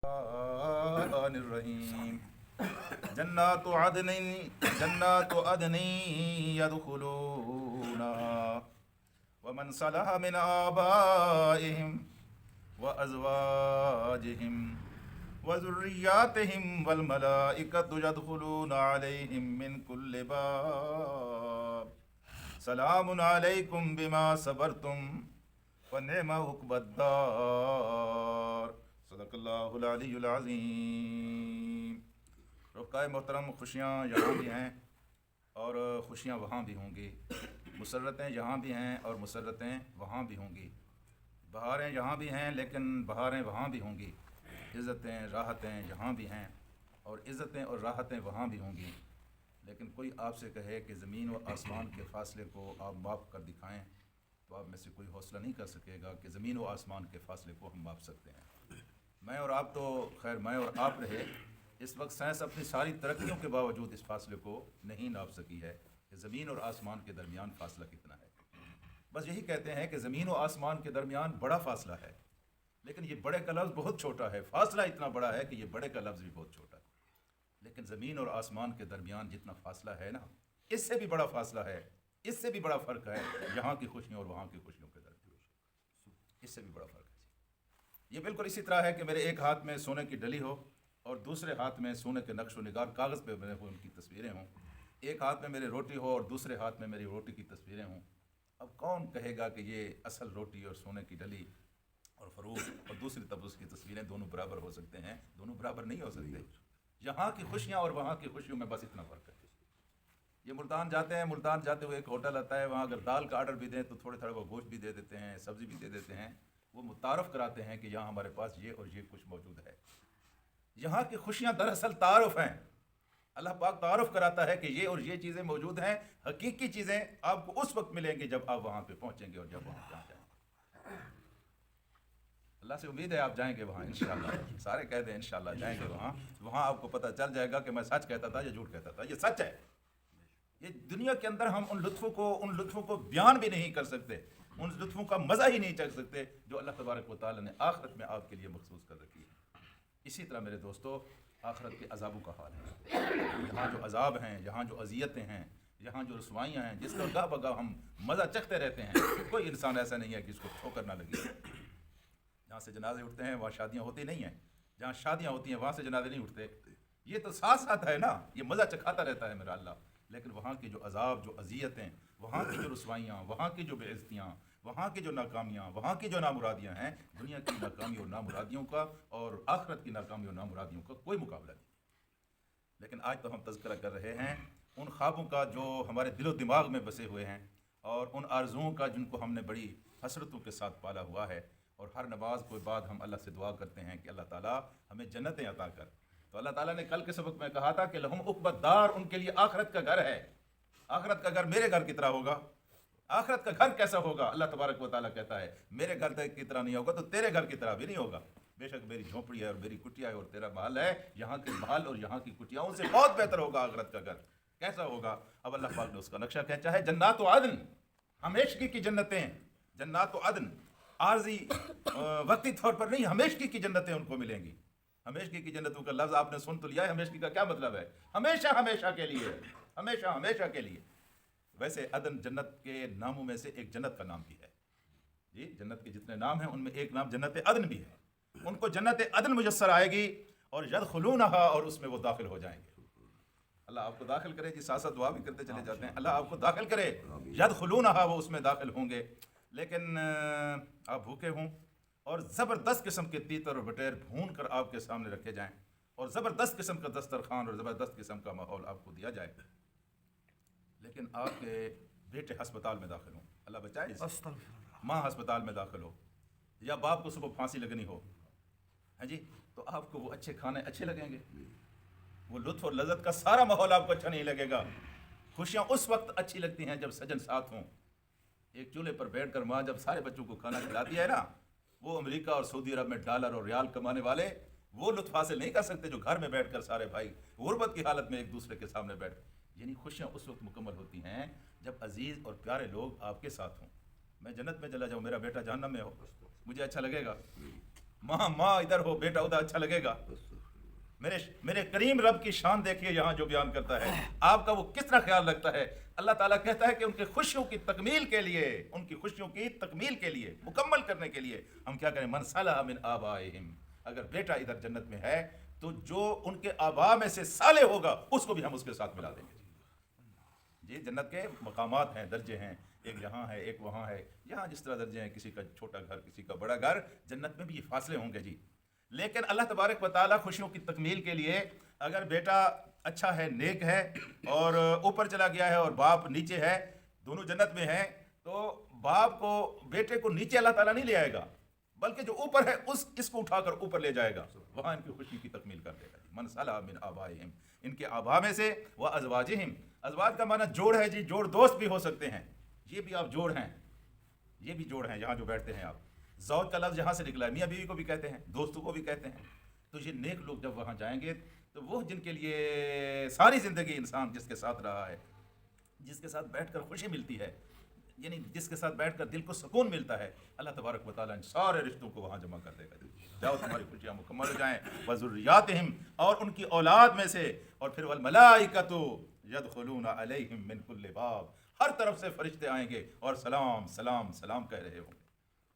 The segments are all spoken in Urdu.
الرحمن الرحیم جنات عدن يدخلونها ومن صلح من آبائهم وأزواجهم وذرياتهم والملائكة يدخلون عليهم من كل باب سلام علیکم بما صبرتم ونعم عقبی الدار صدق اللہ العلی العظیم۔ رفقائے محترم، خوشیاں یہاں بھی ہیں اور خوشیاں وہاں بھی ہوں گی، مسرتیں یہاں بھی ہیں اور مسرتیں وہاں بھی ہوں گی، بہاریں یہاں بھی ہیں لیکن بہاریں وہاں بھی ہوں گی، عزتیں راحتیں یہاں بھی ہیں اور عزتیں اور راحتیں وہاں بھی ہوں گی۔ لیکن کوئی آپ سے کہے کہ زمین و آسمان کے فاصلے کو آپ ماپ کر دکھائیں تو آپ میں سے کوئی حوصلہ نہیں کر سکے گا کہ زمین و آسمان کے فاصلے کو ہم ماپ سکتے ہیں۔ میں اور آپ تو خیر میں اور آپ رہے، اس وقت سائنس اپنی ساری ترقیوں کے باوجود اس فاصلے کو نہیں ناپ سکی ہے کہ زمین اور آسمان کے درمیان فاصلہ کتنا ہے۔ بس یہی کہتے ہیں کہ زمین و آسمان کے درمیان بڑا فاصلہ ہے، لیکن یہ بڑے کا لفظ بہت چھوٹا ہے، فاصلہ اتنا بڑا ہے کہ یہ بڑے کا لفظ بھی بہت چھوٹا ہے۔ لیکن زمین اور آسمان کے درمیان جتنا فاصلہ ہے نا، اس سے بھی بڑا فاصلہ ہے، اس سے بھی بڑا فرق ہے یہاں کی خوشیوں اور وہاں کی خوشیوں کے درمیان، اس سے بھی بڑا فرق ہے۔ یہ بالکل اسی طرح ہے کہ میرے ایک ہاتھ میں سونے کی ڈلی ہو اور دوسرے ہاتھ میں سونے کے نقش و نگار کاغذ پہ بنے ہوئے ان کی تصویریں ہوں، ایک ہاتھ میں میری روٹی ہو اور دوسرے ہاتھ میں میری روٹی کی تصویریں ہوں۔ اب کون کہے گا کہ یہ اصل روٹی اور سونے کی ڈلی اور فروغ اور دوسری طرف اس کی تصویریں دونوں برابر ہو سکتے ہیں؟ دونوں برابر نہیں ہو سکتے۔ یہاں کی خوشیاں اور وہاں کی خوشیوں میں بس اتنا فرق ہے۔ یہ ملتان جاتے ہیں، ملتان جاتے ہوئے ایک ہوٹل آتا ہے، وہاں اگر دال کا آرڈر بھی دیں تو تھوڑے وہ گوشت بھی دے دیتے ہیں، سبزی بھی دے دیتے ہیں، وہ متعارف کراتے ہیں کہ یہاں ہمارے پاس یہ اور یہ کچھ موجود ہے۔ یہاں کی خوشیاں دراصل تعارف ہیں، اللہ پاک تعارف کراتا ہے کہ یہ اور یہ چیزیں موجود ہیں، حقیقی چیزیں آپ کو اس وقت ملیں گی جب آپ وہاں پہ پہنچیں گے اور جب وہاں پہ جائیں گے۔ اللہ سے امید ہے آپ جائیں گے وہاں انشاءاللہ، سارے کہہ دیں انشاءاللہ جائیں گے وہاں، وہاں آپ کو پتہ چل جائے گا کہ میں سچ کہتا تھا یا جھوٹ کہتا تھا۔ یہ سچ ہے، یہ دنیا کے اندر ہم ان لطفوں کو بیان بھی نہیں کر سکتے، ان لطفوں کا مزہ ہی نہیں چکھ سکتے جو اللہ تبارک و تعالیٰ نے آخرت میں آپ کے لیے مخصوص کر رکھی ہے۔ اسی طرح میرے دوستو، آخرت کے عذابوں کا حال ہے۔ یہاں جو عذاب ہیں، یہاں جو اذیتیں ہیں، یہاں جو رسوائیاں ہیں، جس کا گاہ بگاہ ہم مزہ چکھتے رہتے ہیں، کوئی انسان ایسا نہیں ہے کہ اس کو ٹھوکر نہ لگی۔ جہاں سے جنازے اٹھتے ہیں وہاں شادیاں ہوتی نہیں ہیں، جہاں شادیاں ہوتی ہیں وہاں سے جنازے نہیں اٹھتے۔ یہ تو ساتھ ساتھ ہے نا، یہ مزہ چکھاتا رہتا ہے میرا اللہ۔ لیکن وہاں کی جو عذاب، جو اذیتیں، وہاں کی جو رسوائیاں، وہاں کی جو بے عزتیاں، وہاں کی جو ناکامیاں، وہاں کی جو نامرادیاں ہیں، دنیا کی ناکامی اور نامرادیوں کا اور آخرت کی ناکامی اور نامرادیوں کا کوئی مقابلہ نہیں۔ لیکن آج تو ہم تذکرہ کر رہے ہیں ان خوابوں کا جو ہمارے دل و دماغ میں بسے ہوئے ہیں اور ان آرزوؤں کا جن کو ہم نے بڑی حسرتوں کے ساتھ پالا ہوا ہے، اور ہر نماز کے بعد ہم اللہ سے دعا کرتے ہیں کہ اللہ تعالیٰ ہمیں جنتیں عطا کر۔ تو اللہ تعالیٰ نے کل کے سبق میں کہا تھا کہ لہم عقبی الدار، ان کے لیے آخرت کا گھر ہے۔ آخرت کا گھر میرے گھر کی طرح ہوگا؟ آخرت کا گھر کیسا ہوگا؟ اللہ تبارک و تعالیٰ کہتا ہے میرے گھر کی طرح نہیں ہوگا تو تیرے گھر کی طرح بھی نہیں ہوگا۔ بے شک میری جھونپڑی ہے اور میری کٹیا ہے اور تیرا محل ہے، یہاں کے محل اور یہاں کی کٹیاؤں سے بہت بہتر ہوگا آخرت کا گھر۔ کیسا ہوگا؟ اب اللہ پاک نے اس کا نقشہ کھینچا ہے، جنات و عدن، ہمیشگی کی جنتیں، جنات و عدن، عارضی وقتی طور پر نہیں، ہمیشگی کی جنتیں ان کو ملیں گی۔ ہمیشگی کی جنتوں کا لفظ آپ نے سن تو لیا ہے، ہمیشگی کا کیا مطلب ہے؟ ہمیشہ ہمیشہ کے لیے، ہمیشہ ہمیشہ کے لیے۔ ویسے عدن جنت کے ناموں میں سے ایک جنت کا نام بھی ہے جی، جنت کے جتنے نام ہیں ان میں ایک نام جنت عدن بھی ہے۔ ان کو جنت عدن میسر آئے گی اور یدخلونہا، اور اس میں وہ داخل ہو جائیں گے۔ اللہ آپ کو داخل کرے جی، ساتھ ساتھ دعا بھی کرتے چلے جاتے ہیں، اللہ آپ کو داخل کرے، یدخلونہا، وہ اس میں داخل ہوں گے۔ لیکن آپ بھوکے ہوں اور زبردست قسم کے تیتر اور بٹیر بھون کر آپ کے سامنے رکھے جائیں اور زبردست قسم کا دسترخوان اور زبردست قسم کا ماحول آپ کو دیا جائے، لیکن آپ کے بیٹے ہسپتال میں داخل ہوں، اللہ بچائے، ماں ہسپتال میں داخل ہو، یا باپ کو صبح پھانسی لگنی ہو، ہاں جی، تو آپ کو وہ اچھے کھانے اچھے لگیں گے؟ وہ لطف اور لذت کا سارا ماحول آپ کو اچھا نہیں لگے گا۔ خوشیاں اس وقت اچھی لگتی ہیں جب سجن ساتھ ہوں۔ ایک چولہے پر بیٹھ کر ماں جب سارے بچوں کو کھانا کھلاتی ہے نا، وہ امریکہ اور سعودی عرب میں ڈالر اور ریال کمانے والے وہ لطف حاصل نہیں کر سکتے جو گھر میں بیٹھ کر سارے بھائی غربت کی حالت میں ایک دوسرے کے سامنے بیٹھ، یعنی خوشیاں اس وقت مکمل ہوتی ہیں جب عزیز اور پیارے لوگ آپ کے ساتھ ہوں۔ میں جنت میں چلا جاؤں، میرا بیٹا جہنم میں ہو، مجھے اچھا لگے گا؟ ماں ادھر ہو بیٹا ادھر، اچھا لگے گا؟ میرے کریم رب کی شان دیکھیے یہاں جو بیان کرتا ہے، آپ کا وہ کس طرح خیال رکھتا ہے۔ اللہ تعالیٰ کہتا ہے کہ ان کی خوشیوں کی تکمیل کے لیے، ان کی خوشیوں کی تکمیل کے لیے، مکمل کرنے کے لیے ہم کیا کریں؟ من صلح من آبائہم، اگر بیٹا ادھر جنت میں ہے تو جو ان کے آباء میں سے صالح ہوگا اس کو بھی ہم اس کے ساتھ ملا دیں گے۔ جی جنت کے مقامات ہیں، درجے ہیں، ایک یہاں ہے ایک وہاں ہے، یہاں جس طرح درجے ہیں، کسی کا چھوٹا گھر کسی کا بڑا گھر، جنت میں بھی یہ فاصلے ہوں گے جی۔ لیکن اللہ تبارک و تعالیٰ خوشیوں کی تکمیل کے لیے اگر بیٹا اچھا ہے، نیک ہے، اور اوپر چلا گیا ہے اور باپ نیچے ہے، دونوں جنت میں ہیں، تو باپ کو بیٹے کو نیچے اللہ تعالیٰ نہیں لے آئے گا، بلکہ جو اوپر ہے اس کو اٹھا کر اوپر لے جائے گا، وہاں ان کی خوشی کی تکمیل کر دے گا۔ من صلح من آبائہم، ان کے آباء میں سے، وہ ازواجہم، ازواج کا معنی جوڑ ہے جی، جوڑ دوست بھی ہو سکتے ہیں، یہ بھی آپ جوڑ ہیں، یہ بھی جوڑ ہیں یہاں جو بیٹھتے ہیں آپ۔ زوج کا لفظ یہاں سے نکلا ہے، میاں بیوی کو بھی کہتے ہیں، دوستوں کو بھی کہتے ہیں۔ تو یہ نیک لوگ جب وہاں جائیں گے تو وہ جن کے لیے ساری زندگی انسان جس کے ساتھ رہا ہے، جس کے ساتھ بیٹھ کر خوشی ملتی ہے، یعنی جس کے ساتھ بیٹھ کر دل کو سکون ملتا ہے، اللہ تبارک و تعالیٰ ان سارے رشتوں کو وہاں جمع کر دے گا۔ جاؤ تمہاری خوشیاں مکمل ہو جائیں، وذریاتہم، اور ان کی اولاد میں سے، اور پھر والملائکۃ یدخلون علیہم من کل باب، ہر طرف سے فرشتے آئیں گے اور سلام سلام سلام کہہ رہے ہوں گے۔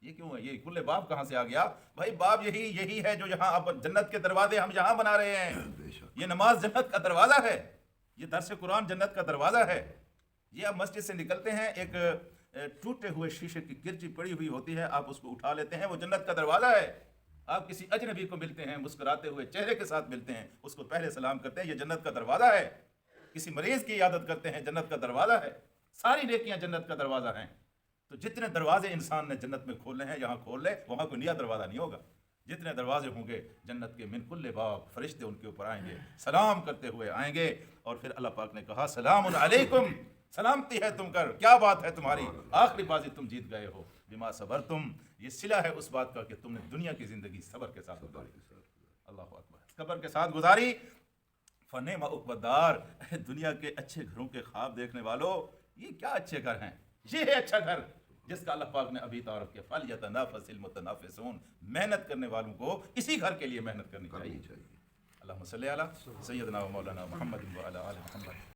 یہ کیوں ہے؟ یہ کل باب کہاں سے آ گیا بھائی؟ باب یہی ہے جو یہاں اب جنت کے دروازے ہم یہاں بنا رہے ہیں۔ یہ نماز جنت کا دروازہ ہے، یہ درس قرآن جنت کا دروازہ ہے۔ یہ اب مسجد سے نکلتے ہیں، ایک ٹوٹے ہوئے شیشے کی کرچی پڑی ہوئی ہوتی ہے، آپ اس کو اٹھا لیتے ہیں، وہ جنت کا دروازہ ہے۔ آپ کسی اجنبی کو ملتے ہیں، مسکراتے ہوئے چہرے کے ساتھ ملتے ہیں، اس کو پہلے سلام کرتے ہیں، یہ جنت کا دروازہ ہے۔ کسی مریض کی عیادت کرتے ہیں، جنت کا دروازہ ہے۔ ساری نیکیاں جنت کا دروازہ ہیں۔ تو جتنے دروازے انسان نے جنت میں کھولنے ہیں یہاں کھول لے، وہاں کوئی نیا دروازہ نہیں ہوگا۔ جتنے دروازے ہوں گے جنت کے، من کل باب، فرشتے ان کے اوپر آئیں گے، سلام کرتے ہوئے آئیں گے، اور پھر اللہ پاک نے کہا سلام علیکم، سلامتی ہے تم کر، کیا بات ہے تمہاری، آخری بازی تم جیت گئے ہو، بما صبرتم، یہ صلہ ہے اس بات کا کہ تم نے دنیا کی زندگی صبر کے ساتھ گزاری۔ اللہ اکبر، صبر کے ساتھ گزاری۔ فنعم عقبی الدار، دنیا کے اچھے گھروں کے خواب دیکھنے والوں، یہ کیا اچھے گھر ہیں، یہ ہے اچھا گھر جس کا اللہ پاک نے ابھی تعارف کیا، فَلْيَتَنَافَسِ الْمُتَنَافِسُونَ، محنت کرنے والوں کو اسی گھر کے لیے محنت کرنی چاہیے۔ اللہم صلی علی سیدنا و مولانا محمد و علی آل محمد۔